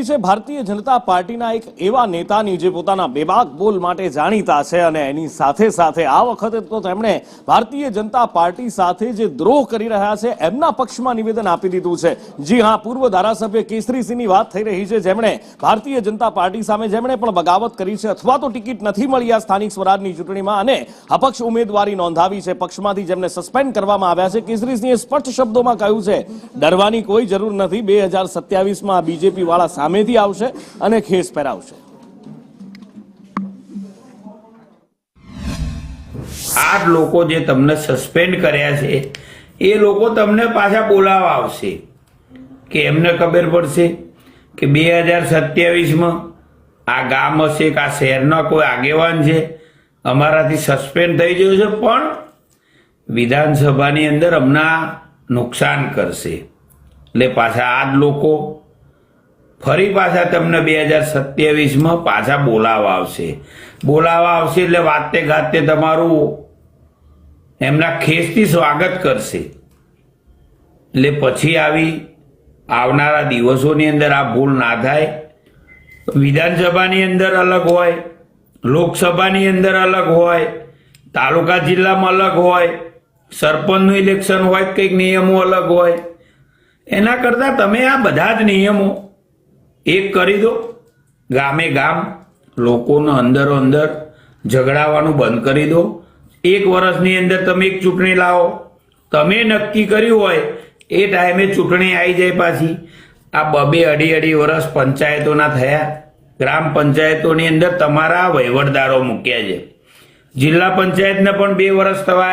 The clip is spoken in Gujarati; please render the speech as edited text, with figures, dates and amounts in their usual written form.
કરી છે ભારતીય જનતા પાર્ટીના એક એવા નેતાની જે પોતાના બેબાક બોલ માટે જાણીતા છે અને એની સાથે સાથે આ વખતે તો તેમણે ભારતીય જનતા પાર્ટી સાથે જે દ્રોહ કરી રહ્યા છે એમના પક્ષમાં નિવેદન આપી દીધું છે। જી હા, પૂર્વ ધારાસભ્ય કેસરીસિંહની વાત થઈ રહી છે, જેમણે ભારતીય જનતા પાર્ટી સામે જેમણે પણ બગાવત કરી છે અથવા તો ટિકિટ નથી મળી આ સ્થાનિક સ્વરાજની ચૂંટણીમાં અને અપક્ષ ઉમેદવારી નોંધાવી છે, પક્ષમાંથી જેમને સસ્પેન્ડ કરવામાં આવ્યા છે। કેસરીસિંહે સ્પષ્ટ શબ્દોમાં કહ્યું છે ડરવાની કોઈ જરૂર નથી, 2027માં બીજેપી વાળા સામેથી આવશે અને ખેસ પહેરાવશે। આ લોકો જે તમને સસ્પેન્ડ કર્યા છે એ લોકો તમને પાછા બોલાવવા આવશે કે એમને ખબર પડશે કે 2027માં આ ગામ હશે કે આ શહેરના કોઈ આગેવાન છે અમારાથી સસ્પેન્ડ થઈ ગયો છે પણ વિધાનસભાની અંદર અમને નુકસાન કરશે, એટલે પાછા આ જ લોકો ફરી પાછા તમને 2027માં પાછા બોલાવવા આવશે એટલે વાતે ગાતે તમારું એમના ખેસથી સ્વાગત કરશે। એટલે પછી આવનારા દિવસોની અંદર આ ભૂલ ના થાય। વિધાનસભાની અંદર અલગ હોય, લોકસભાની અંદર અલગ હોય, તાલુકા જિલ્લામાં અલગ હોય, સરપંચનું ઇલેક્શન હોય, કંઈક નિયમો અલગ હોય। એના કરતાં તમે આ બધા જ નિયમો એક કરી દો, ગામે ગામ લોકોનો અંદરો અંદર ઝઘડાવાનું બંધ કરી દો। 1 વર્ષની અંદર તમે એક ચૂંટણી લાવો, તમે નક્કી કર્યું હોય એ ટાઈમે ચૂંટણી આવી જાય પાછી। આ 2-2.5 વર્ષ પંચાયતોના થયા, ગ્રામ પંચાયતોની અંદર તમારા વહીવટદારો મૂક્યા છે, જિલ્લા પંચાયતને પણ 2 વર્ષ થવા